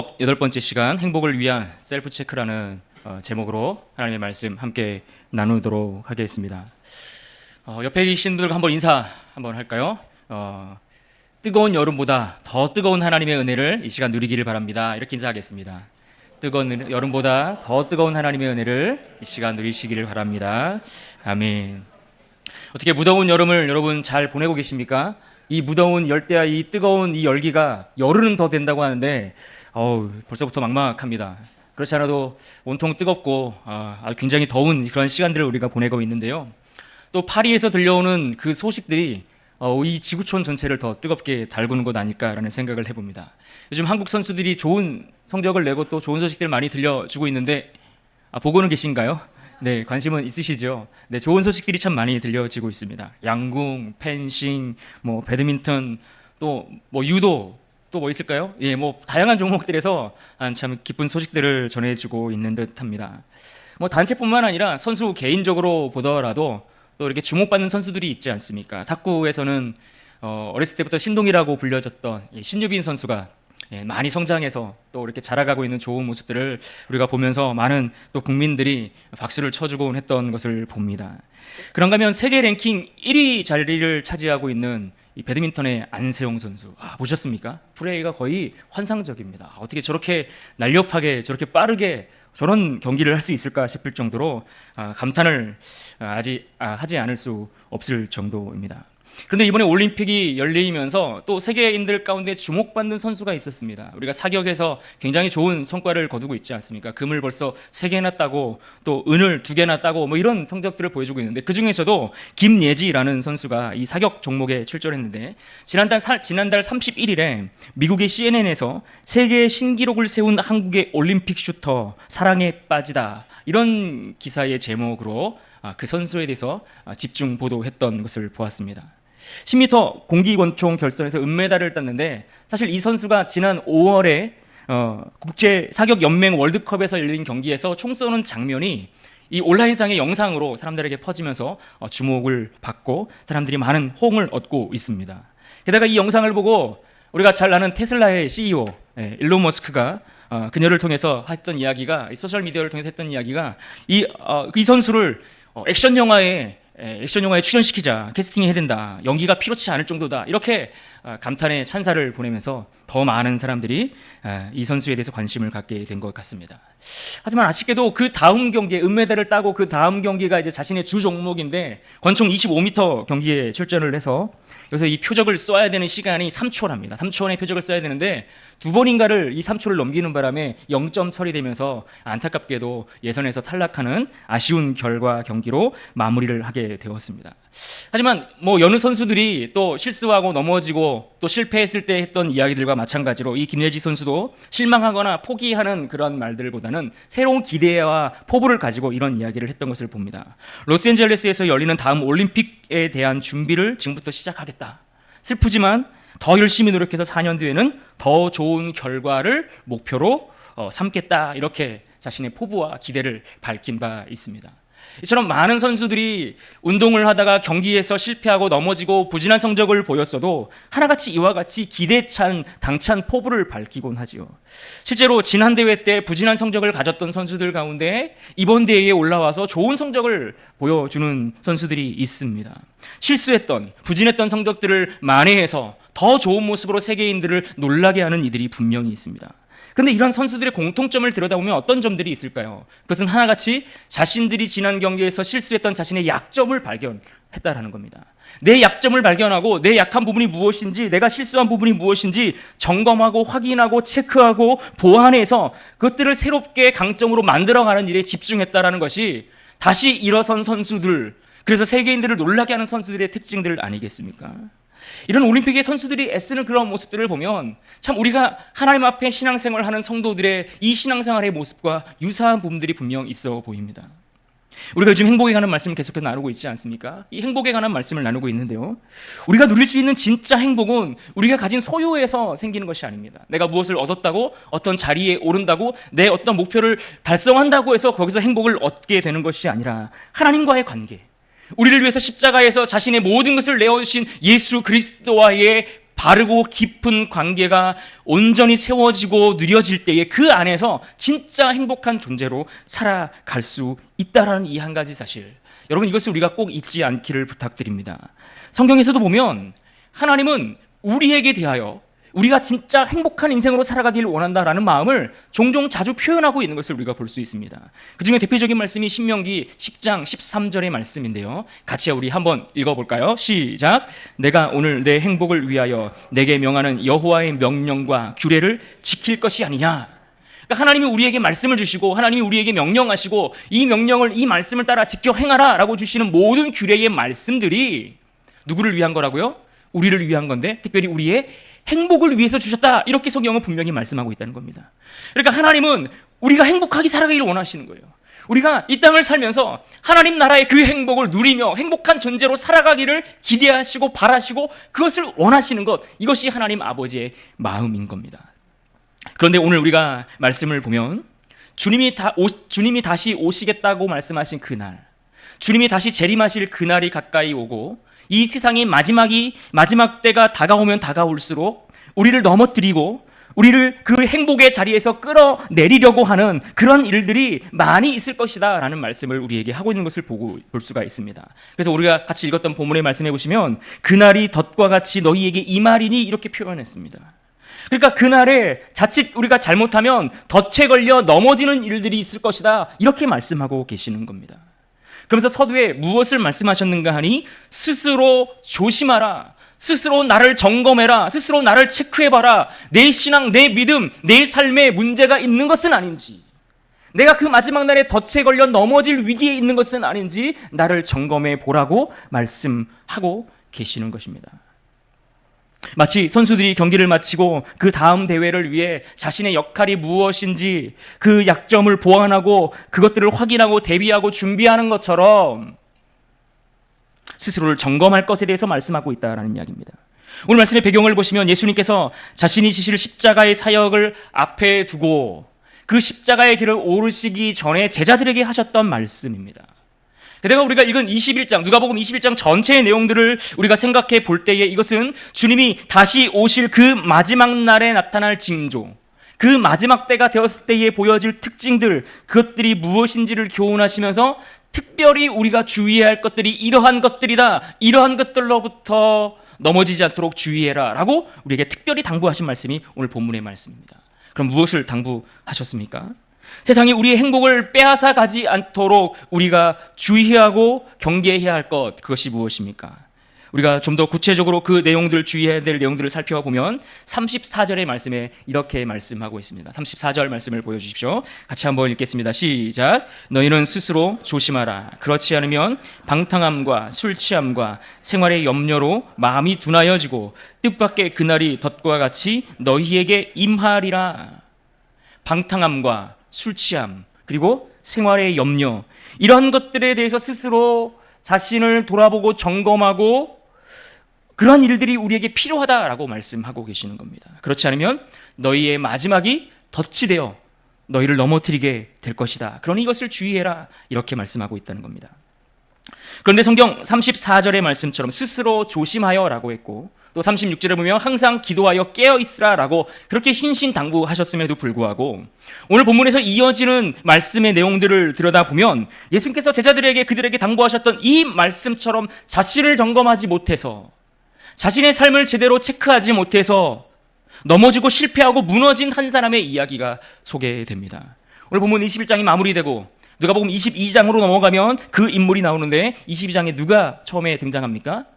8번째 시간 행복을 위한 셀프 체크라는 제목으로 하나님의 말씀 함께 나누도록 하겠습니다. 옆에 계신 분들과 한번 인사 한번 할까요? 뜨거운 여름보다 더 뜨거운 하나님의 은혜를 이 시간 누리기를 바랍니다. 이렇게 인사하겠습니다. 뜨거운 여름보다 더 뜨거운 하나님의 은혜를 이 시간 누리시기를 바랍니다. 아멘. 어떻게 무더운 여름을 여러분 잘 보내고 계십니까? 이 무더운 열대야 이 뜨거운 이 열기가 열흘은 더 된다고 하는데 벌써부터 막막합니다. 그렇지 않아도 온통 뜨겁고 굉장히 더운 그런 시간들을 우리가 보내고 있는데요. 또 파리에서 들려오는 그 소식들이 이 지구촌 전체를 더 뜨겁게 달구는 것 아닐까라는 생각을 해봅니다. 요즘 한국 선수들이 좋은 성적을 내고 또 좋은 소식들 많이 들려주고 있는데 보고는 계신가요? 네, 관심은 있으시죠? 네, 좋은 소식들이 참 많이 들려지고 있습니다. 양궁, 펜싱, 배드민턴, 또 유도, 또 뭐 있을까요? 예, 다양한 종목들에서 참 기쁜 소식들을 전해주고 있는 듯합니다. 단체뿐만 아니라 선수 개인적으로 보더라도 또 이렇게 주목받는 선수들이 있지 않습니까? 탁구에서는 어렸을 때부터 신동이라고 불려졌던 신유빈 선수가 많이 성장해서 또 이렇게 자라가고 있는 좋은 모습들을 우리가 보면서 많은 또 국민들이 박수를 쳐주곤 했던 것을 봅니다. 그런가 하면 세계 랭킹 1위 자리를 차지하고 있는 이 배드민턴의 안세용 선수 보셨습니까? 플레이가 거의 환상적입니다. 어떻게 저렇게 날렵하게 저렇게 빠르게 저런 경기를 할 수 있을까 싶을 정도로 감탄을 하지 않을 수 없을 정도입니다. 그런데 이번에 올림픽이 열리면서 또 세계인들 가운데 주목받는 선수가 있었습니다. 우리가 사격에서 굉장히 좋은 성과를 거두고 있지 않습니까? 금을 벌써 3개나 따고 또 은을 2개나 따고 이런 성적들을 보여주고 있는데 그 중에서도 김예지라는 선수가 이 사격 종목에 출전했는데 지난달 31일에 미국의 CNN에서 세계 신기록을 세운 한국의 올림픽 슈터 사랑에 빠지다 이런 기사의 제목으로 그 선수에 대해서 집중 보도했던 것을 보았습니다. 10m 공기권총 결선에서 은메달을 땄는데 사실 이 선수가 지난 5월에 국제 사격 연맹 월드컵에서 열린 경기에서 총 쏘는 장면이 이 온라인상의 영상으로 사람들에게 퍼지면서 주목을 받고 사람들이 많은 호응을 얻고 있습니다. 게다가 이 영상을 보고 우리가 잘 아는 테슬라의 CEO 일론 머스크가 그녀를 통해서 했던 이야기가 소셜 미디어를 통해서 했던 이야기가 이 선수를 액션 영화에 출연시키자, 캐스팅해야 된다, 연기가 필요치 않을 정도다 이렇게 감탄의 찬사를 보내면서 더 많은 사람들이 이 선수에 대해서 관심을 갖게 된 것 같습니다. 하지만 아쉽게도 그 다음 경기에 은메달을 따고 그 다음 경기가 이제 자신의 주 종목인데 권총 25m 경기에 출전을 해서 여기서 이 표적을 쏘아야 되는 시간이 3초랍니다. 3초 안에 표적을 쏘아야 되는데 2번인가를 이 3초를 넘기는 바람에 0점 처리되면서 안타깝게도 예선에서 탈락하는 아쉬운 결과 경기로 마무리를 하게 되었습니다. 하지만 여느 선수들이 또 실수하고 넘어지고 또 실패했을 때 했던 이야기들과 마찬가지로 이 김예지 선수도 실망하거나 포기하는 그런 말들보다는 새로운 기대와 포부를 가지고 이런 이야기를 했던 것을 봅니다. 로스앤젤레스에서 열리는 다음 올림픽에 대한 준비를 지금부터 시작하겠다. 슬프지만 더 열심히 노력해서 4년 뒤에는 더 좋은 결과를 목표로 삼겠다 이렇게 자신의 포부와 기대를 밝힌 바 있습니다. 이처럼 많은 선수들이 운동을 하다가 경기에서 실패하고 넘어지고 부진한 성적을 보였어도 하나같이 이와 같이 기대찬 당찬 포부를 밝히곤 하지요. 실제로 지난 대회 때 부진한 성적을 가졌던 선수들 가운데 이번 대회에 올라와서 좋은 성적을 보여주는 선수들이 있습니다. 실수했던 부진했던 성적들을 만회해서 더 좋은 모습으로 세계인들을 놀라게 하는 이들이 분명히 있습니다. 근데 이런 선수들의 공통점을 들여다보면 어떤 점들이 있을까요? 그것은 하나같이 자신들이 지난 경기에서 실수했던 자신의 약점을 발견했다라는 겁니다. 내 약점을 발견하고 내 약한 부분이 무엇인지, 내가 실수한 부분이 무엇인지 점검하고 확인하고 체크하고 보완해서 그것들을 새롭게 강점으로 만들어가는 일에 집중했다라는 것이 다시 일어선 선수들, 그래서 세계인들을 놀라게 하는 선수들의 특징들 아니겠습니까? 이런 올림픽의 선수들이 애쓰는 그런 모습들을 보면 참 우리가 하나님 앞에 신앙생활을 하는 성도들의 이 신앙생활의 모습과 유사한 부분들이 분명 있어 보입니다. 우리가 요즘 행복에 관한 말씀을 계속해서 나누고 있지 않습니까? 이 행복에 관한 말씀을 나누고 있는데요, 우리가 누릴 수 있는 진짜 행복은 우리가 가진 소유에서 생기는 것이 아닙니다. 내가 무엇을 얻었다고, 어떤 자리에 오른다고, 내 어떤 목표를 달성한다고 해서 거기서 행복을 얻게 되는 것이 아니라 하나님과의 관계, 우리를 위해서 십자가에서 자신의 모든 것을 내어주신 예수 그리스도와의 바르고 깊은 관계가 온전히 세워지고 누려질 때에 그 안에서 진짜 행복한 존재로 살아갈 수 있다라는 이 한 가지 사실, 여러분 이것을 우리가 꼭 잊지 않기를 부탁드립니다. 성경에서도 보면 하나님은 우리에게 대하여 우리가 진짜 행복한 인생으로 살아가기를 원한다라는 마음을 종종 자주 표현하고 있는 것을 우리가 볼 수 있습니다. 그 중에 대표적인 말씀이 신명기 10장 13절의 말씀인데요, 같이 우리 한번 읽어볼까요? 시작. 내가 오늘 내 행복을 위하여 내게 명하는 여호와의 명령과 규례를 지킬 것이 아니냐. 그러니까 하나님이 우리에게 말씀을 주시고 하나님이 우리에게 명령하시고 이 명령을, 이 말씀을 따라 지켜 행하라 라고 주시는 모든 규례의 말씀들이 누구를 위한 거라고요? 우리를 위한 건데, 특별히 우리의 행복을 위해서 주셨다, 이렇게 성경은 분명히 말씀하고 있다는 겁니다. 그러니까 하나님은 우리가 행복하게 살아가기를 원하시는 거예요. 우리가 이 땅을 살면서 하나님 나라의 그 행복을 누리며 행복한 존재로 살아가기를 기대하시고 바라시고 그것을 원하시는 것, 이것이 하나님 아버지의 마음인 겁니다. 그런데 오늘 우리가 말씀을 보면 주님이 다시 오시겠다고 말씀하신 그날, 주님이 다시 재림하실 그날이 가까이 오고 이 세상의 마지막 때가 다가오면 다가올수록 우리를 넘어뜨리고 우리를 그 행복의 자리에서 끌어내리려고 하는 그런 일들이 많이 있을 것이다 라는 말씀을 우리에게 하고 있는 것을 볼 수가 있습니다. 그래서 우리가 같이 읽었던 본문의 말씀해 보시면 그날이 덫과 같이 너희에게 임하리니 이렇게 표현했습니다. 그러니까 그날에 자칫 우리가 잘못하면 덫에 걸려 넘어지는 일들이 있을 것이다, 이렇게 말씀하고 계시는 겁니다. 그러면서 서두에 무엇을 말씀하셨는가 하니 스스로 조심하라, 스스로 나를 점검해라, 스스로 나를 체크해봐라. 내 신앙, 내 믿음, 내 삶에 문제가 있는 것은 아닌지, 내가 그 마지막 날에 덫에 걸려 넘어질 위기에 있는 것은 아닌지 나를 점검해 보라고 말씀하고 계시는 것입니다. 마치 선수들이 경기를 마치고 그 다음 대회를 위해 자신의 역할이 무엇인지 그 약점을 보완하고 그것들을 확인하고 대비하고 준비하는 것처럼 스스로를 점검할 것에 대해서 말씀하고 있다는 이야기입니다. 오늘 말씀의 배경을 보시면 예수님께서 자신이 지실 십자가의 사역을 앞에 두고 그 십자가의 길을 오르시기 전에 제자들에게 하셨던 말씀입니다. 게다가 우리가 읽은 21장, 누가복음 21장 전체의 내용들을 우리가 생각해 볼 때에 이것은 주님이 다시 오실 그 마지막 날에 나타날 징조, 그 마지막 때가 되었을 때에 보여질 특징들, 그것들이 무엇인지를 교훈하시면서 특별히 우리가 주의해야 할 것들이 이러한 것들이다, 이러한 것들로부터 넘어지지 않도록 주의해라 라고 우리에게 특별히 당부하신 말씀이 오늘 본문의 말씀입니다. 그럼 무엇을 당부하셨습니까? 세상이 우리의 행복을 빼앗아 가지 않도록 우리가 주의하고 경계해야 할 것, 그것이 무엇입니까? 우리가 좀 더 구체적으로 그 내용들, 주의해야 될 내용들을 살펴보면 34절의 말씀에 이렇게 말씀하고 있습니다. 34절 말씀을 보여주십시오. 같이 한번 읽겠습니다. 시작. 너희는 스스로 조심하라. 그렇지 않으면 방탕함과 술 취함과 생활의 염려로 마음이 둔하여지고 뜻밖의 그날이 덫과 같이 너희에게 임하리라. 방탕함과 술 취함, 그리고 생활의 염려, 이런 것들에 대해서 스스로 자신을 돌아보고 점검하고 그러한 일들이 우리에게 필요하다라고 말씀하고 계시는 겁니다. 그렇지 않으면 너희의 마지막이 덫이 되어 너희를 넘어뜨리게 될 것이다. 그러니 이것을 주의해라, 이렇게 말씀하고 있다는 겁니다. 그런데 성경 34절의 말씀처럼 스스로 조심하여라고 했고, 또 36절에 보면 항상 기도하여 깨어있으라 라고 그렇게 신신당부하셨음에도 불구하고 오늘 본문에서 이어지는 말씀의 내용들을 들여다보면 예수님께서 제자들에게 그들에게 당부하셨던 이 말씀처럼 자신을 점검하지 못해서, 자신의 삶을 제대로 체크하지 못해서 넘어지고 실패하고 무너진 한 사람의 이야기가 소개됩니다. 오늘 본문 21장이 마무리되고 누가복음 22장으로 넘어가면 그 인물이 나오는데 22장에 누가 처음에 등장합니까?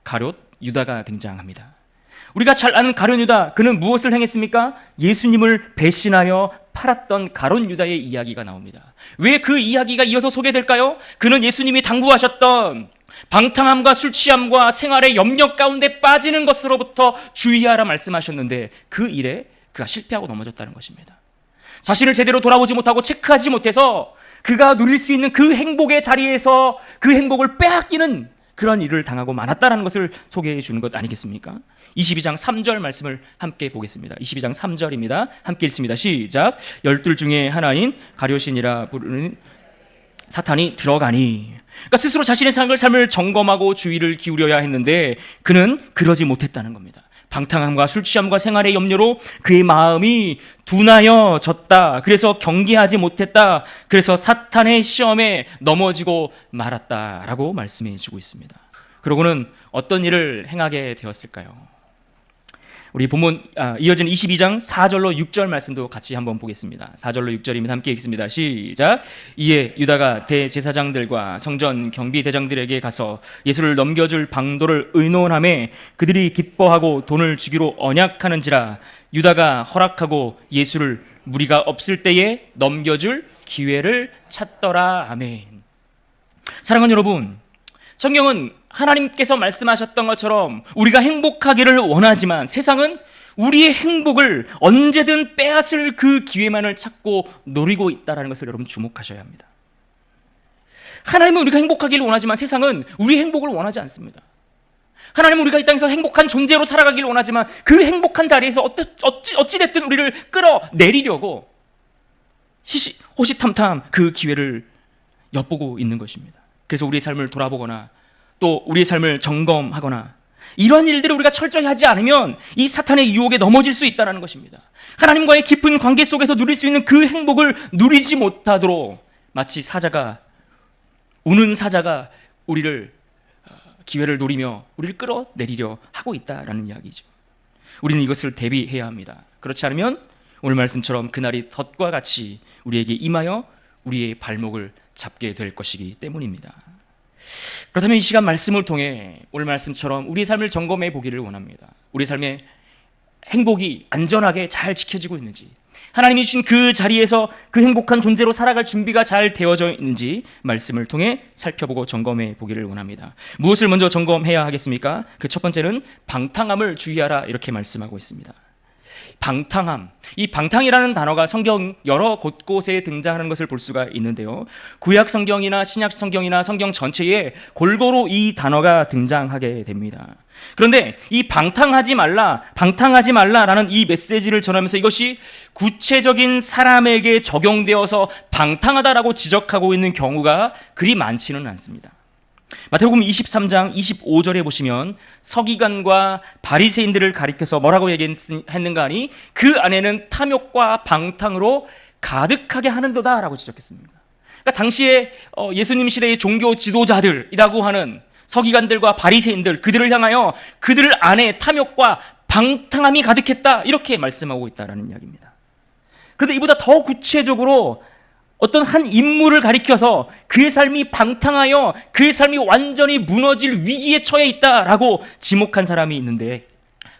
가룟 유다가 등장합니다. 우리가 잘 아는 가룟 유다, 그는 무엇을 행했습니까? 예수님을 배신하여 팔았던 가룟 유다의 이야기가 나옵니다. 왜 그 이야기가 이어서 소개될까요? 그는 예수님이 당부하셨던 방탕함과 술 취함과 생활의 염려 가운데 빠지는 것으로부터 주의하라 말씀하셨는데 그 일에 그가 실패하고 넘어졌다는 것입니다. 자신을 제대로 돌아보지 못하고 체크하지 못해서 그가 누릴 수 있는 그 행복의 자리에서 그 행복을 빼앗기는 그런 일을 당하고 많았다는 것을 소개해 주는 것 아니겠습니까? 22장 3절 말씀을 함께 보겠습니다. 22장 3절입니다. 함께 읽습니다. 시작. 12 중에 하나인 가룟이라 부르는 사탄이 들어가니. 그러니까 스스로 자신의 삶을 점검하고 주의를 기울여야 했는데 그는 그러지 못했다는 겁니다. 방탕함과 술 취함과 생활의 염려로 그의 마음이 둔하여졌다. 그래서 경계하지 못했다. 그래서 사탄의 시험에 넘어지고 말았다라고 말씀해 주고 있습니다. 그러고는 어떤 일을 행하게 되었을까요? 우리 본문 이어지는 22장 4절로 6절 말씀도 같이 한번 보겠습니다. 4절로 6절입니다. 함께 읽습니다. 시작. 이에 유다가 대제사장들과 성전 경비대장들에게 가서 예수를 넘겨줄 방도를 의논하매 그들이 기뻐하고 돈을 주기로 언약하는지라. 유다가 허락하고 예수를 무리가 없을 때에 넘겨줄 기회를 찾더라. 아멘. 사랑하는 여러분, 성경은 하나님께서 말씀하셨던 것처럼 우리가 행복하기를 원하지만 세상은 우리의 행복을 언제든 빼앗을 그 기회만을 찾고 노리고 있다는 것을 여러분 주목하셔야 합니다. 하나님은 우리가 행복하기를 원하지만 세상은 우리의 행복을 원하지 않습니다. 하나님은 우리가 이 땅에서 행복한 존재로 살아가기를 원하지만 그 행복한 자리에서 어찌됐든 우리를 끌어내리려고 호시탐탐 그 기회를 엿보고 있는 것입니다. 그래서 우리의 삶을 돌아보거나 또 우리의 삶을 점검하거나 이러한 일들을 우리가 철저히 하지 않으면 이 사탄의 유혹에 넘어질 수 있다는 것입니다. 하나님과의 깊은 관계 속에서 누릴 수 있는 그 행복을 누리지 못하도록 마치 우는 사자가 우리를 기회를 노리며 우리를 끌어내리려 하고 있다라는 이야기죠. 우리는 이것을 대비해야 합니다. 그렇지 않으면 오늘 말씀처럼 그날이 덫과 같이 우리에게 임하여 우리의 발목을 잡게 될 것이기 때문입니다. 그렇다면 이 시간 말씀을 통해 오늘 말씀처럼 우리의 삶을 점검해 보기를 원합니다. 우리 삶의 행복이 안전하게 잘 지켜지고 있는지, 하나님이 주신 그 자리에서 그 행복한 존재로 살아갈 준비가 잘 되어져 있는지 말씀을 통해 살펴보고 점검해 보기를 원합니다. 무엇을 먼저 점검해야 하겠습니까? 그 첫 번째는 방탕함을 주의하라, 이렇게 말씀하고 있습니다. 방탕함, 이 방탕이라는 단어가 성경 여러 곳곳에 등장하는 것을 볼 수가 있는데요, 구약 성경이나 신약 성경이나 성경 전체에 골고루 이 단어가 등장하게 됩니다. 그런데 이 방탕하지 말라라는 이 메시지를 전하면서 이것이 구체적인 사람에게 적용되어서 방탕하다라고 지적하고 있는 경우가 그리 많지는 않습니다. 마태복음 23장 25절에 보시면 서기관과 바리새인들을 가리켜서 뭐라고 얘기했는가 하니 그 안에는 탐욕과 방탕으로 가득하게 하는도다라고 지적했습니다. 그러니까 당시에 예수님 시대의 종교 지도자들이라고 하는 서기관들과 바리새인들, 그들을 향하여 그들 안에 탐욕과 방탕함이 가득했다, 이렇게 말씀하고 있다는 이야기입니다. 그런데 이보다 더 구체적으로 어떤 한 인물을 가리켜서 그의 삶이 방탕하여 그의 삶이 완전히 무너질 위기에 처해 있다라고 지목한 사람이 있는데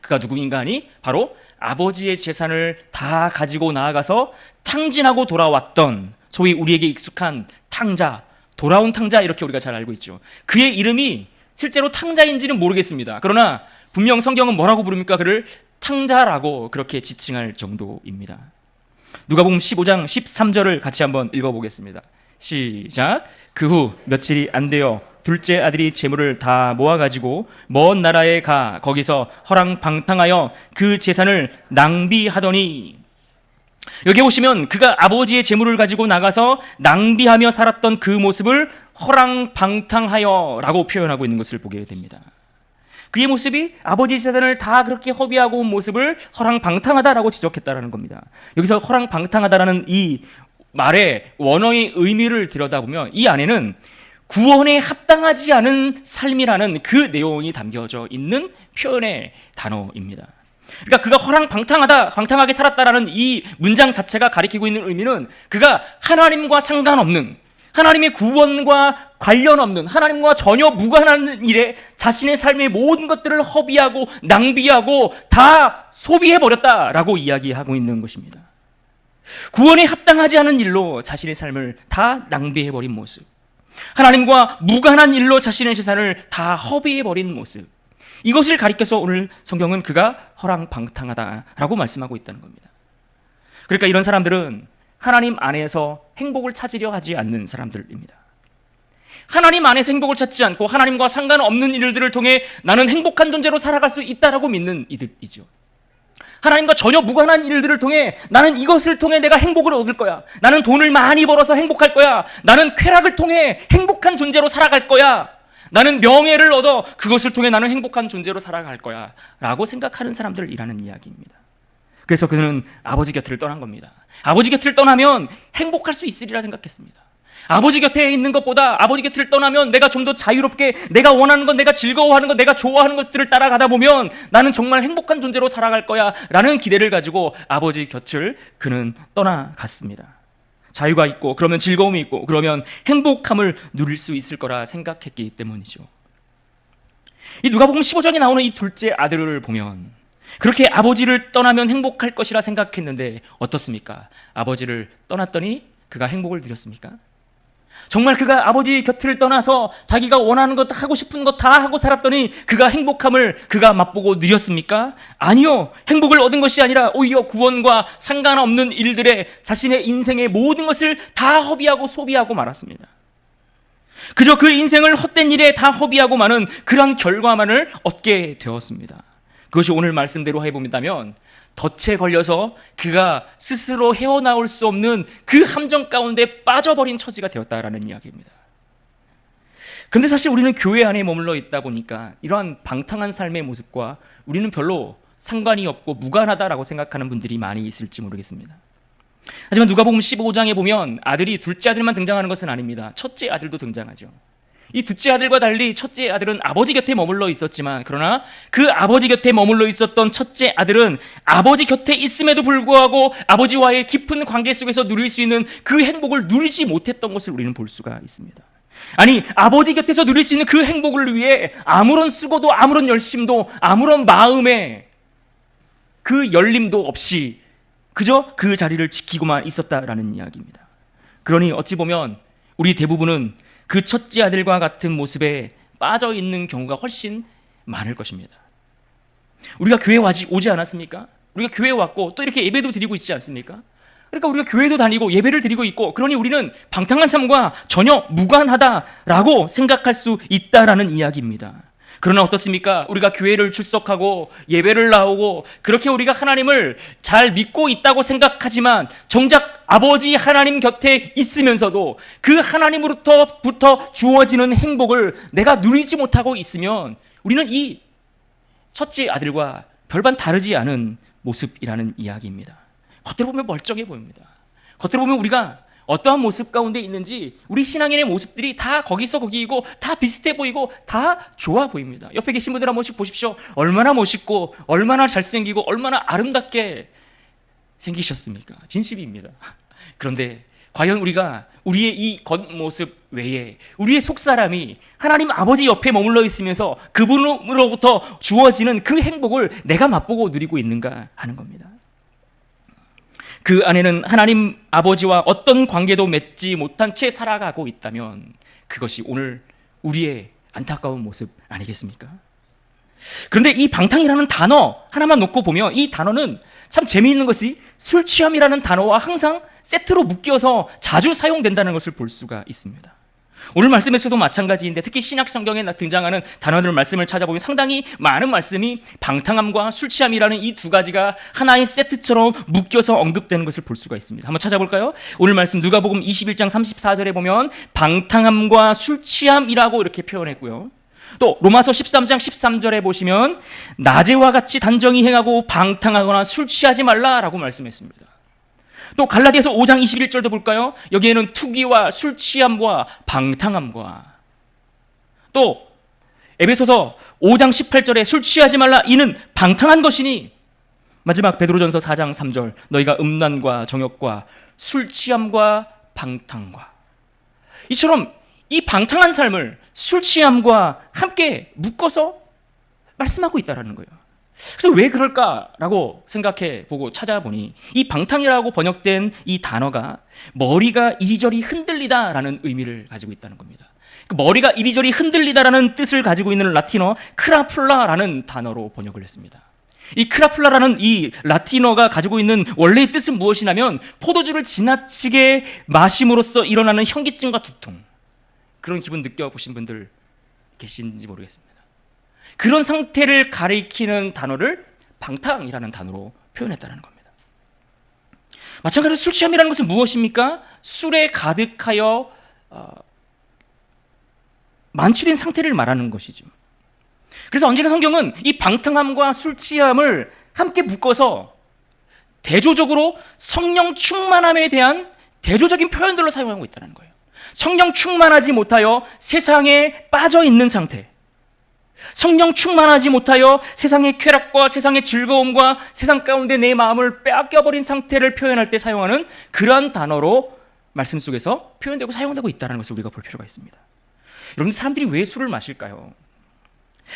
그가 누구인가 하니 바로 아버지의 재산을 다 가지고 나아가서 탕진하고 돌아왔던 소위 우리에게 익숙한 탕자, 돌아온 탕자, 이렇게 우리가 잘 알고 있죠. 그의 이름이 실제로 탕자인지는 모르겠습니다. 그러나 분명 성경은 뭐라고 부릅니까? 그를 탕자라고 그렇게 지칭할 정도입니다. 누가복음 15장 13절을 같이 한번 읽어보겠습니다. 시작. 그 후 며칠이 안 되어 둘째 아들이 재물을 다 모아가지고 먼 나라에 가 거기서 허랑방탕하여 그 재산을 낭비하더니, 여기 보시면 그가 아버지의 재물을 가지고 나가서 낭비하며 살았던 그 모습을 허랑방탕하여 라고 표현하고 있는 것을 보게 됩니다. 그의 모습이 아버지의 재산을 다 그렇게 허비하고 온 모습을 허랑방탕하다라고 지적했다라는 겁니다. 여기서 허랑방탕하다라는 이 말의 원어의 의미를 들여다보면 이 안에는 구원에 합당하지 않은 삶이라는 그 내용이 담겨져 있는 표현의 단어입니다. 그러니까 그가 방탕하게 살았다라는 이 문장 자체가 가리키고 있는 의미는 그가 하나님과 상관없는, 하나님의 구원과 관련 없는, 하나님과 전혀 무관한 일에 자신의 삶의 모든 것들을 허비하고 낭비하고 다 소비해버렸다라고 이야기하고 있는 것입니다. 구원에 합당하지 않은 일로 자신의 삶을 다 낭비해버린 모습, 하나님과 무관한 일로 자신의 재산을 다 허비해버린 모습, 이것을 가리켜서 오늘 성경은 그가 허랑방탕하다라고 말씀하고 있다는 겁니다. 그러니까 이런 사람들은 하나님 안에서 행복을 찾으려 하지 않는 사람들입니다. 하나님 안에서 행복을 찾지 않고 하나님과 상관없는 일들을 통해 나는 행복한 존재로 살아갈 수 있다라고 믿는 이들이죠. 하나님과 전혀 무관한 일들을 통해 나는 이것을 통해 내가 행복을 얻을 거야, 나는 돈을 많이 벌어서 행복할 거야, 나는 쾌락을 통해 행복한 존재로 살아갈 거야, 나는 명예를 얻어 그것을 통해 나는 행복한 존재로 살아갈 거야 라고 생각하는 사람들이라는 이야기입니다. 그래서 그는 아버지 곁을 떠난 겁니다. 아버지 곁을 떠나면 행복할 수 있으리라 생각했습니다. 아버지 곁에 있는 것보다 아버지 곁을 떠나면 내가 좀 더 자유롭게 내가 원하는 것, 내가 즐거워하는 것, 내가 좋아하는 것들을 따라가다 보면 나는 정말 행복한 존재로 살아갈 거야 라는 기대를 가지고 아버지 곁을 그는 떠나갔습니다. 자유가 있고 그러면 즐거움이 있고 그러면 행복함을 누릴 수 있을 거라 생각했기 때문이죠. 이 누가복음 15장에 나오는 이 둘째 아들을 보면 그렇게 아버지를 떠나면 행복할 것이라 생각했는데 어떻습니까? 아버지를 떠났더니 그가 행복을 누렸습니까? 정말 그가 아버지 곁을 떠나서 자기가 원하는 것, 하고 싶은 것 다 하고 살았더니 그가 행복함을 그가 맛보고 누렸습니까? 아니요. 행복을 얻은 것이 아니라 오히려 구원과 상관없는 일들에 자신의 인생의 모든 것을 다 허비하고 소비하고 말았습니다. 그저 그 인생을 헛된 일에 다 허비하고 마는 그런 결과만을 얻게 되었습니다. 그것이 오늘 말씀대로 해본다면 덫에 걸려서 그가 스스로 헤어나올 수 없는 그 함정 가운데 빠져버린 처지가 되었다라는 이야기입니다. 그런데 사실 우리는 교회 안에 머물러 있다 보니까 이러한 방탕한 삶의 모습과 우리는 별로 상관이 없고 무관하다라고 생각하는 분들이 많이 있을지 모르겠습니다. 하지만 누가복음 15장에 보면 아들이 둘째 아들만 등장하는 것은 아닙니다. 첫째 아들도 등장하죠. 이 둘째 아들과 달리 첫째 아들은 아버지 곁에 머물러 있었지만 그러나 그 아버지 곁에 머물러 있었던 첫째 아들은 아버지 곁에 있음에도 불구하고 아버지와의 깊은 관계 속에서 누릴 수 있는 그 행복을 누리지 못했던 것을 우리는 볼 수가 있습니다. 아니, 아버지 곁에서 누릴 수 있는 그 행복을 위해 아무런 수고도 아무런 열심도 아무런 마음의 그 열림도 없이 그저 그 자리를 지키고만 있었다라는 이야기입니다. 그러니 어찌 보면 우리 대부분은 그 첫째 아들과 같은 모습에 빠져 있는 경우가 훨씬 많을 것입니다. 우리가 교회에 오지 않았습니까? 우리가 교회에 왔고 또 이렇게 예배도 드리고 있지 않습니까? 그러니까 우리가 교회도 다니고 예배를 드리고 있고 그러니 우리는 방탕한 삶과 전혀 무관하다라고 생각할 수 있다라는 이야기입니다. 그러나 어떻습니까? 우리가 교회를 출석하고 예배를 나오고 그렇게 우리가 하나님을 잘 믿고 있다고 생각하지만 정작 아버지 하나님 곁에 있으면서도 그 하나님으로부터 주어지는 행복을 내가 누리지 못하고 있으면 우리는 이 첫째 아들과 별반 다르지 않은 모습이라는 이야기입니다. 겉으로 보면 멀쩡해 보입니다. 겉으로 보면 우리가 어떠한 모습 가운데 있는지 우리 신앙인의 모습들이 다 거기서 거기이고 다 비슷해 보이고 다 좋아 보입니다. 옆에 계신 분들 한 번씩 보십시오. 얼마나 멋있고 얼마나 잘생기고 얼마나 아름답게 생기셨습니까? 진심입니다. 그런데 과연 우리가 우리의 이 겉모습 외에 우리의 속사람이 하나님 아버지 옆에 머물러 있으면서 그분으로부터 주어지는 그 행복을 내가 맛보고 누리고 있는가 하는 겁니다. 그 안에는 하나님 아버지와 어떤 관계도 맺지 못한 채 살아가고 있다면 그것이 오늘 우리의 안타까운 모습 아니겠습니까? 그런데 이 방탕이라는 단어 하나만 놓고 보면 이 단어는 참 재미있는 것이 술 취함이라는 단어와 항상 세트로 묶여서 자주 사용된다는 것을 볼 수가 있습니다. 오늘 말씀에서도 마찬가지인데 특히 신약 성경에 등장하는 단어들 말씀을 찾아보면 상당히 많은 말씀이 방탕함과 술 취함이라는 이 두 가지가 하나의 세트처럼 묶여서 언급되는 것을 볼 수가 있습니다. 한번 찾아볼까요? 오늘 말씀 누가복음 21장 34절에 보면 방탕함과 술 취함이라고 이렇게 표현했고요. 또 로마서 13장 13절에 보시면 낮에와 같이 단정히 행하고 방탕하거나 술 취하지 말라라고 말씀했습니다. 또 갈라디아서 5장 21절도 볼까요? 여기에는 투기와 술 취함과 방탕함과 또 에베소서 5장 18절에 술 취하지 말라 이는 방탕한 것이니 마지막 베드로전서 4장 3절 너희가 음란과 정욕과 술 취함과 방탕과 이처럼 이 방탕한 삶을 술 취함과 함께 묶어서 말씀하고 있다는 거예요. 그래서 왜 그럴까라고 생각해 보고 찾아보니 이 방탕이라고 번역된 이 단어가 머리가 이리저리 흔들리다라는 의미를 가지고 있다는 겁니다. 머리가 이리저리 흔들리다라는 뜻을 가지고 있는 라틴어 크라풀라라는 단어로 번역을 했습니다. 이 크라풀라라는 이 라틴어가 가지고 있는 원래의 뜻은 무엇이냐면 포도주를 지나치게 마심으로써 일어나는 현기증과 두통, 그런 기분 느껴보신 분들 계신지 모르겠습니다. 그런 상태를 가리키는 단어를 방탕이라는 단어로 표현했다는 겁니다. 마찬가지로 술 취함이라는 것은 무엇입니까? 술에 가득하여 만취된 상태를 말하는 것이죠. 그래서 언제나 성경은 이 방탕함과 술 취함을 함께 묶어서 대조적으로 성령 충만함에 대한 대조적인 표현들로 사용하고 있다는 거예요. 성령 충만하지 못하여 세상에 빠져 있는 상태, 성령 충만하지 못하여 세상의 쾌락과 세상의 즐거움과 세상 가운데 내 마음을 빼앗겨버린 상태를 표현할 때 사용하는 그러한 단어로 말씀 속에서 표현되고 사용되고 있다는 것을 우리가 볼 필요가 있습니다. 여러분, 사람들이 왜 술을 마실까요?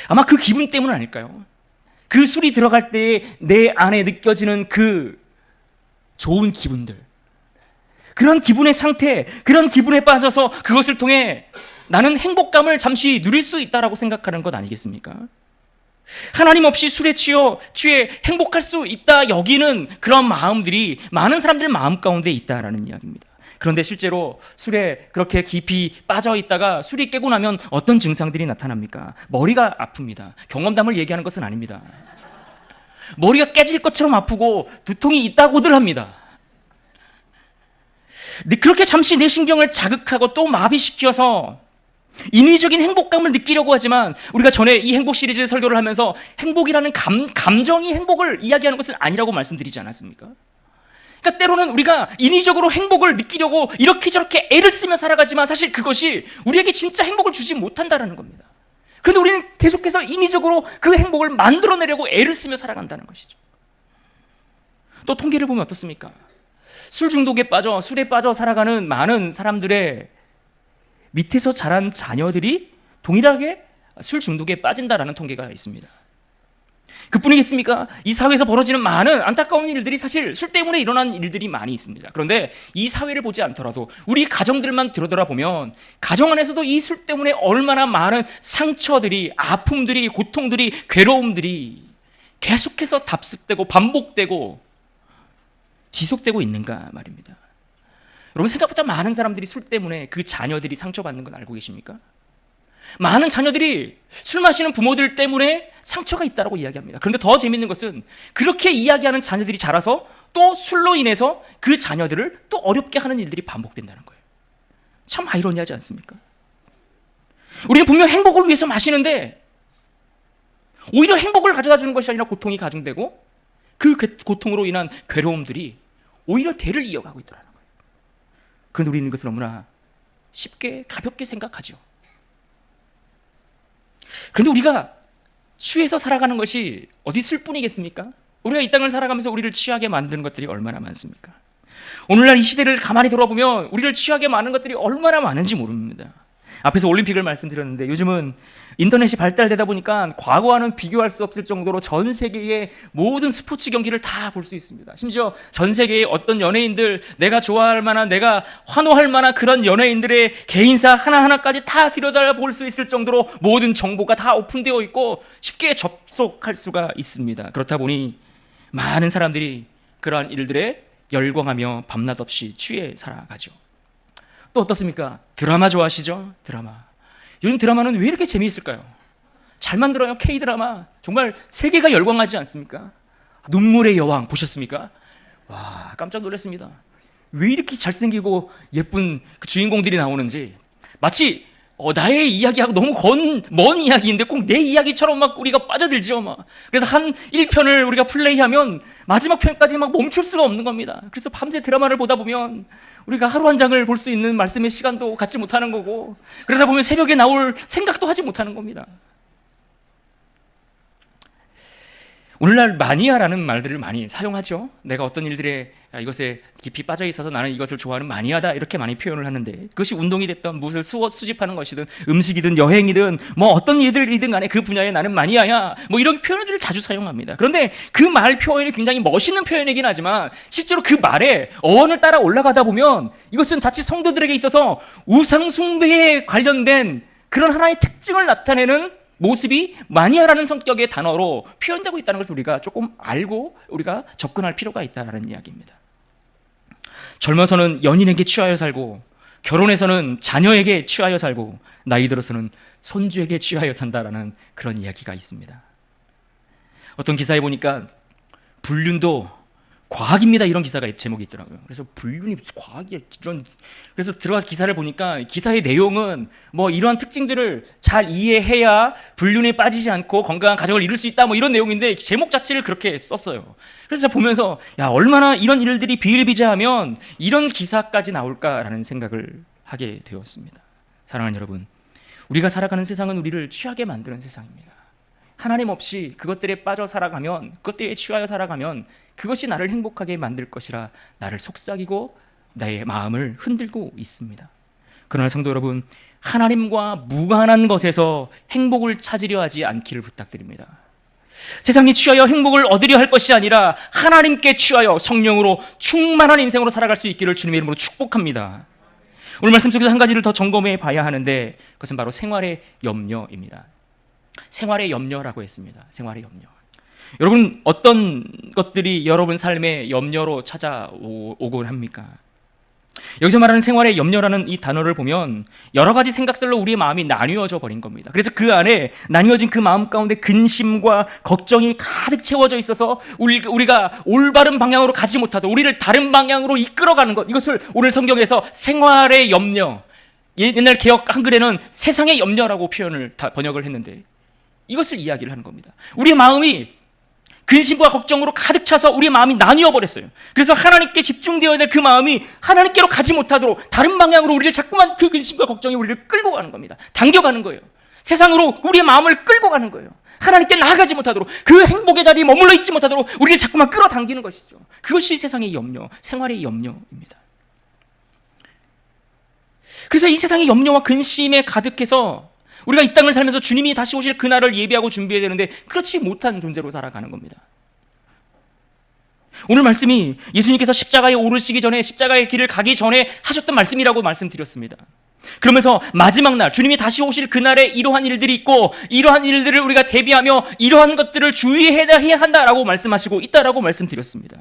아마 그 기분 때문 아닐까요? 그 술이 들어갈 때 내 안에 느껴지는 그 좋은 기분들, 그런 기분의 상태, 그런 기분에 빠져서 그것을 통해 나는 행복감을 잠시 누릴 수 있다라고 생각하는 것 아니겠습니까? 하나님 없이 술에 취해 행복할 수 있다 여기는 그런 마음들이 많은 사람들 마음 가운데 있다라는 이야기입니다. 그런데 실제로 술에 그렇게 깊이 빠져 있다가 술이 깨고 나면 어떤 증상들이 나타납니까? 머리가 아픕니다. 경험담을 얘기하는 것은 아닙니다. 머리가 깨질 것처럼 아프고 두통이 있다고들 합니다. 그렇게 잠시 내 신경을 자극하고 또 마비시켜서 인위적인 행복감을 느끼려고 하지만, 우리가 전에 이 행복 시리즈 설교를 하면서 행복이라는 감정이 행복을 이야기하는 것은 아니라고 말씀드리지 않았습니까? 그러니까 때로는 우리가 인위적으로 행복을 느끼려고 이렇게 저렇게 애를 쓰며 살아가지만 사실 그것이 우리에게 진짜 행복을 주지 못한다는 겁니다. 그런데 우리는 계속해서 인위적으로 그 행복을 만들어내려고 애를 쓰며 살아간다는 것이죠. 또 통계를 보면 어떻습니까? 술 중독에 빠져, 술에 빠져 살아가는 많은 사람들의 밑에서 자란 자녀들이 동일하게 술 중독에 빠진다라는 통계가 있습니다. 그뿐이겠습니까? 이 사회에서 벌어지는 많은 안타까운 일들이 사실 술 때문에 일어난 일들이 많이 있습니다. 그런데 이 사회를 보지 않더라도 우리 가정들만 들여다보면 가정 안에서도 이 술 때문에 얼마나 많은 상처들이, 아픔들이, 고통들이, 괴로움들이 계속해서 답습되고 반복되고 지속되고 있는가 말입니다. 여러분, 생각보다 많은 사람들이 술 때문에 그 자녀들이 상처받는 건 알고 계십니까? 많은 자녀들이 술 마시는 부모들 때문에 상처가 있다고 이야기합니다. 그런데 더 재밌는 것은 그렇게 이야기하는 자녀들이 자라서 또 술로 인해서 그 자녀들을 또 어렵게 하는 일들이 반복된다는 거예요. 참 아이러니하지 않습니까? 우리는 분명 행복을 위해서 마시는데 오히려 행복을 가져다 주는 것이 아니라 고통이 가중되고 그 고통으로 인한 괴로움들이 오히려 대를 이어가고 있더라는 거예요. 그런데 우리는 그것을 너무나 쉽게 가볍게 생각하죠. 그런데 우리가 취해서 살아가는 것이 어디 술뿐이겠습니까? 우리가 이 땅을 살아가면서 우리를 취하게 만드는 것들이 얼마나 많습니까? 오늘날 이 시대를 가만히 돌아보면 우리를 취하게 많은 것들이 얼마나 많은지 모릅니다. 앞에서 올림픽을 말씀드렸는데 요즘은 인터넷이 발달되다 보니까 과거와는 비교할 수 없을 정도로 전 세계의 모든 스포츠 경기를 다 볼 수 있습니다. 심지어 전 세계의 어떤 연예인들, 내가 좋아할 만한, 내가 환호할 만한 그런 연예인들의 개인사 하나하나까지 다 들여다볼 수 있을 정도로 모든 정보가 다 오픈되어 있고 쉽게 접속할 수가 있습니다. 그렇다 보니 많은 사람들이 그러한 일들에 열광하며 밤낮 없이 취해 살아가죠. 또 어떻습니까? 드라마 좋아하시죠? 드라마. 요즘 드라마는 왜 이렇게 재미있을까요? 잘 만들어요. K-드라마. 정말 세계가 열광하지 않습니까? 눈물의 여왕 보셨습니까? 와, 깜짝 놀랐습니다. 왜 이렇게 잘생기고 예쁜 그 주인공들이 나오는지, 마치 나의 이야기하고 너무 먼 이야기인데 꼭 내 이야기처럼 막 우리가 빠져들죠. 막. 그래서 한 1편을 우리가 플레이하면 마지막 편까지 막 멈출 수가 없는 겁니다. 그래서 밤새 드라마를 보다 보면 우리가 하루 한 장을 볼 수 있는 말씀의 시간도 갖지 못하는 거고, 그러다 보면 새벽에 나올 생각도 하지 못하는 겁니다. 오늘날 마니아라는 말들을 많이 사용하죠. 내가 어떤 일들에 이것에 깊이 빠져 있어서 나는 이것을 좋아하는 마니아다, 이렇게 많이 표현을 하는데, 그것이 운동이 됐던 무엇을 수집하는 것이든 음식이든 여행이든 뭐 어떤 일들이든 간에 그 분야에 나는 마니아야, 뭐 이런 표현들을 자주 사용합니다. 그런데 그 말 표현이 굉장히 멋있는 표현이긴 하지만 실제로 그 말에 어원을 따라 올라가다 보면 이것은 자칫 성도들에게 있어서 우상 숭배에 관련된 그런 하나의 특징을 나타내는 모습이 마니아라는 성격의 단어로 표현되고 있다는 것을 우리가 조금 알고 우리가 접근할 필요가 있다는 이야기입니다. 젊어서는 연인에게 취하여 살고, 결혼해서는 자녀에게 취하여 살고, 나이 들어서는 손주에게 취하여 산다라는 그런 이야기가 있습니다. 어떤 기사에 보니까 불륜도 과학입니다. 이런 기사가 제목이 있더라고요. 그래서 불륜이 무슨 과학이야 이런. 그래서 들어가서 기사를 보니까 기사의 내용은 뭐 이러한 특징들을 잘 이해해야 불륜에 빠지지 않고 건강한 가정을 이룰 수 있다 뭐 이런 내용인데 제목 자체를 그렇게 썼어요. 그래서 보면서 야 얼마나 이런 일들이 비일비재하면 이런 기사까지 나올까라는 생각을 하게 되었습니다. 사랑하는 여러분, 우리가 살아가는 세상은 우리를 취하게 만드는 세상입니다. 하나님 없이 그것들에 빠져 살아가면, 그것들에 취하여 살아가면 그것이 나를 행복하게 만들 것이라 나를 속삭이고 나의 마음을 흔들고 있습니다. 그러나 성도 여러분, 하나님과 무관한 것에서 행복을 찾으려 하지 않기를 부탁드립니다. 세상에 취하여 행복을 얻으려 할 것이 아니라 하나님께 취하여 성령으로 충만한 인생으로 살아갈 수 있기를 주님의 이름으로 축복합니다. 오늘 말씀 속에서 한 가지를 더 점검해 봐야 하는데 그것은 바로 생활의 염려입니다. 생활의 염려라고 했습니다. 생활의 염려. 여러분 어떤 것들이 여러분 삶의 염려로 찾아오곤 합니까? 여기서 말하는 생활의 염려라는 이 단어를 보면 여러 가지 생각들로 우리의 마음이 나뉘어져 버린 겁니다. 그래서 그 안에 나뉘어진 그 마음 가운데 근심과 걱정이 가득 채워져 있어서 우리가 올바른 방향으로 가지 못하도록 우리를 다른 방향으로 이끌어가는 것, 이것을 오늘 성경에서 생활의 염려, 옛날 개역 한글에는 세상의 염려라고 표현을 다 번역을 했는데 이것을 이야기를 하는 겁니다. 우리의 마음이 근심과 걱정으로 가득 차서 우리의 마음이 나뉘어 버렸어요. 그래서 하나님께 집중되어야 될 그 마음이 하나님께로 가지 못하도록 다른 방향으로 우리를 자꾸만 그 근심과 걱정이 우리를 끌고 가는 겁니다. 당겨가는 거예요. 세상으로 우리의 마음을 끌고 가는 거예요. 하나님께 나아가지 못하도록, 그 행복의 자리에 머물러 있지 못하도록 우리를 자꾸만 끌어당기는 것이죠. 그것이 세상의 염려, 생활의 염려입니다. 그래서 이 세상의 염려와 근심에 가득해서 우리가 이 땅을 살면서 주님이 다시 오실 그날을 예비하고 준비해야 되는데 그렇지 못한 존재로 살아가는 겁니다. 오늘 말씀이 예수님께서 십자가에 오르시기 전에, 십자가의 길을 가기 전에 하셨던 말씀이라고 말씀드렸습니다. 그러면서 마지막 날 주님이 다시 오실 그날에 이러한 일들이 있고 이러한 일들을 우리가 대비하며 이러한 것들을 주의해야 한다라고 말씀하시고 있다라고 말씀드렸습니다.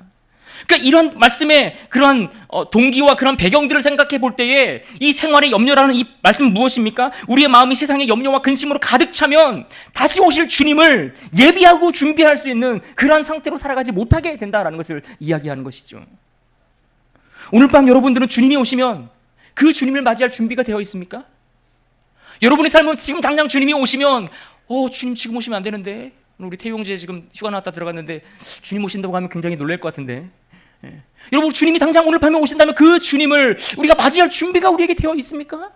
그러니까 이런 말씀의 그런 동기와 그런 배경들을 생각해 볼 때에 이 생활의 염려라는 이 말씀은 무엇입니까? 우리의 마음이 세상의 염려와 근심으로 가득 차면 다시 오실 주님을 예비하고 준비할 수 있는 그러한 상태로 살아가지 못하게 된다라는 것을 이야기하는 것이죠. 오늘 밤 여러분들은 주님이 오시면 그 주님을 맞이할 준비가 되어 있습니까? 여러분의 삶은 지금 당장 주님이 오시면 주님 지금 오시면 안 되는데, 우리 태용재 지금 휴가 나왔다 들어갔는데 주님 오신다고 하면 굉장히 놀랄 것 같은데, 여러분 주님이 당장 오늘 밤에 오신다면 그 주님을 우리가 맞이할 준비가 우리에게 되어 있습니까?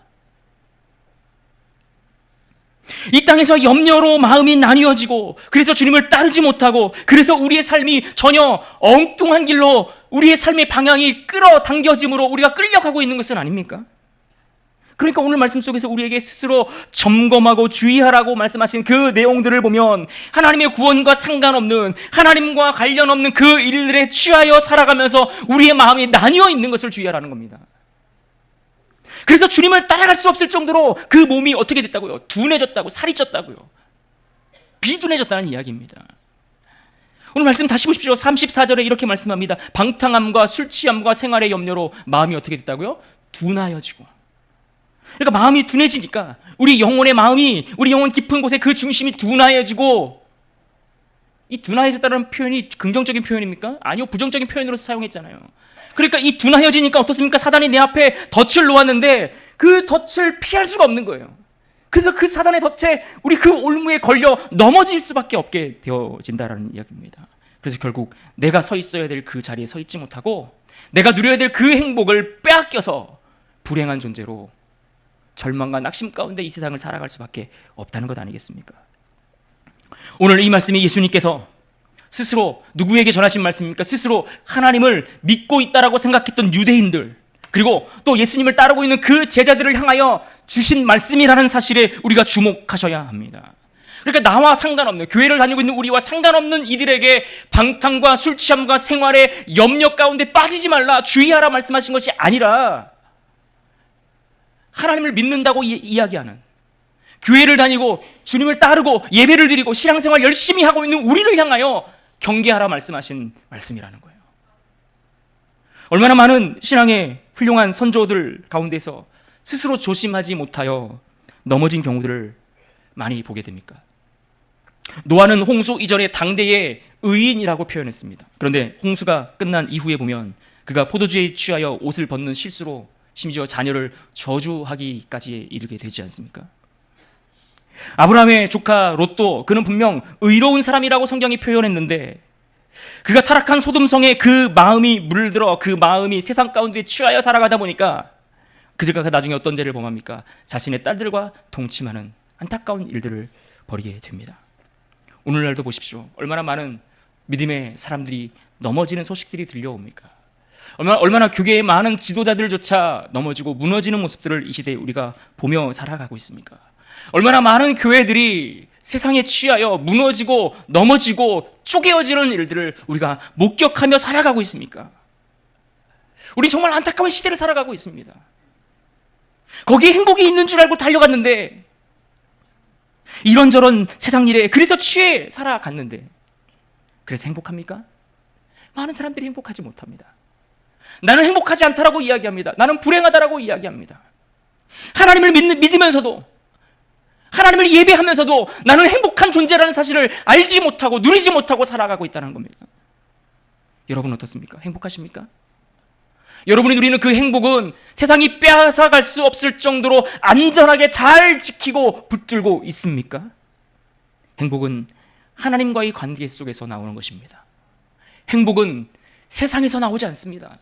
이 땅에서 염려로 마음이 나뉘어지고 그래서 주님을 따르지 못하고 그래서 우리의 삶이 전혀 엉뚱한 길로 우리의 삶의 방향이 끌어당겨짐으로 우리가 끌려가고 있는 것은 아닙니까? 그러니까 오늘 말씀 속에서 우리에게 스스로 점검하고 주의하라고 말씀하신 그 내용들을 보면 하나님의 구원과 상관없는, 하나님과 관련 없는 그 일들에 취하여 살아가면서 우리의 마음이 나뉘어 있는 것을 주의하라는 겁니다. 그래서 주님을 따라갈 수 없을 정도로 그 몸이 어떻게 됐다고요? 둔해졌다고, 살이 쪘다고요. 비둔해졌다는 이야기입니다. 오늘 말씀 다시 보십시오. 34절에 이렇게 말씀합니다. 방탕함과 술 취함과 생활의 염려로 마음이 어떻게 됐다고요? 둔하여지고. 그러니까 마음이 둔해지니까 우리 영혼의 마음이, 우리 영혼 깊은 곳에 그 중심이 둔하여지고, 이 둔하여졌다는 표현이 긍정적인 표현입니까? 아니요, 부정적인 표현으로 사용했잖아요. 그러니까 이 둔하여지니까 어떻습니까? 사단이 내 앞에 덫을 놓았는데 그 덫을 피할 수가 없는 거예요. 그래서 그 사단의 덫에 우리 그 올무에 걸려 넘어질 수밖에 없게 되어진다라는 이야기입니다. 그래서 결국 내가 서 있어야 될 그 자리에 서 있지 못하고 내가 누려야 될 그 행복을 빼앗겨서 불행한 존재로 절망과 낙심 가운데 이 세상을 살아갈 수밖에 없다는 것 아니겠습니까? 오늘 이 말씀이 예수님께서 스스로 누구에게 전하신 말씀입니까? 스스로 하나님을 믿고 있다라고 생각했던 유대인들, 그리고 또 예수님을 따르고 있는 그 제자들을 향하여 주신 말씀이라는 사실에 우리가 주목하셔야 합니다. 그러니까 나와 상관없는, 교회를 다니고 있는 우리와 상관없는 이들에게 방탕과 술 취함과 생활의 염려 가운데 빠지지 말라, 주의하라 말씀하신 것이 아니라 하나님을 믿는다고 이야기하는, 교회를 다니고 주님을 따르고 예배를 드리고 신앙생활 열심히 하고 있는 우리를 향하여 경계하라 말씀하신 말씀이라는 거예요. 얼마나 많은 신앙의 훌륭한 선조들 가운데서 스스로 조심하지 못하여 넘어진 경우들을 많이 보게 됩니까? 노아는 홍수 이전에 당대의 의인이라고 표현했습니다. 그런데 홍수가 끝난 이후에 보면 그가 포도주에 취하여 옷을 벗는 실수로 심지어 자녀를 저주하기까지 이르게 되지 않습니까? 아브라함의 조카 롯도, 그는 분명 의로운 사람이라고 성경이 표현했는데 그가 타락한 소돔성에 그 마음이 물들어 그 마음이 세상 가운데 취하여 살아가다 보니까 그가 나중에 어떤 죄를 범합니까? 자신의 딸들과 동침하는 안타까운 일들을 벌이게 됩니다. 오늘날도 보십시오. 얼마나 많은 믿음의 사람들이 넘어지는 소식들이 들려옵니까? 얼마나 교계의 많은 지도자들조차 넘어지고 무너지는 모습들을 이 시대에 우리가 보며 살아가고 있습니까? 얼마나 많은 교회들이 세상에 취하여 무너지고 넘어지고 쪼개어지는 일들을 우리가 목격하며 살아가고 있습니까? 우린 정말 안타까운 시대를 살아가고 있습니다. 거기에 행복이 있는 줄 알고 달려갔는데 이런저런 세상 일에 그래서 취해 살아갔는데 그래서 행복합니까? 많은 사람들이 행복하지 못합니다. 나는 행복하지 않다라고 이야기합니다. 나는 불행하다라고 이야기합니다. 하나님을 믿으면서도 하나님을 예배하면서도 나는 행복한 존재라는 사실을 알지 못하고 누리지 못하고 살아가고 있다는 겁니다. 여러분 어떻습니까? 행복하십니까? 여러분이 누리는 그 행복은 세상이 빼앗아갈 수 없을 정도로 안전하게 잘 지키고 붙들고 있습니까? 행복은 하나님과의 관계 속에서 나오는 것입니다. 행복은 세상에서 나오지 않습니다.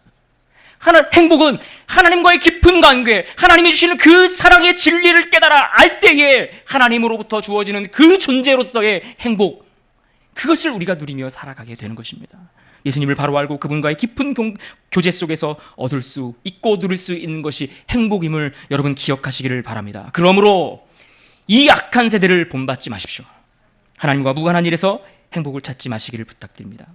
행복은 하나님과의 깊은 관계, 하나님이 주시는 그 사랑의 진리를 깨달아 알 때에 하나님으로부터 주어지는 그 존재로서의 행복, 그것을 우리가 누리며 살아가게 되는 것입니다. 예수님을 바로 알고 그분과의 깊은 교제 속에서 얻을 수 있고 누릴 수 있는 것이 행복임을 여러분 기억하시기를 바랍니다. 그러므로 이 악한 세대를 본받지 마십시오. 하나님과 무관한 일에서 행복을 찾지 마시기를 부탁드립니다.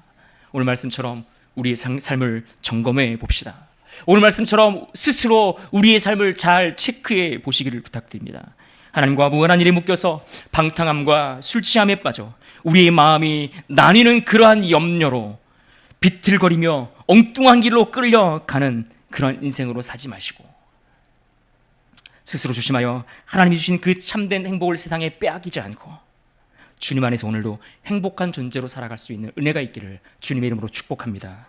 오늘 말씀처럼 우리의 삶을 점검해 봅시다. 오늘 말씀처럼 스스로 우리의 삶을 잘 체크해 보시기를 부탁드립니다. 하나님과 무관한 일에 묶여서 방탕함과 술 취함에 빠져 우리의 마음이 나뉘는 그러한 염려로 비틀거리며 엉뚱한 길로 끌려가는 그런 인생으로 사지 마시고 스스로 조심하여 하나님이 주신 그 참된 행복을 세상에 빼앗기지 않고 주님 안에서 오늘도 행복한 존재로 살아갈 수 있는 은혜가 있기를 주님의 이름으로 축복합니다.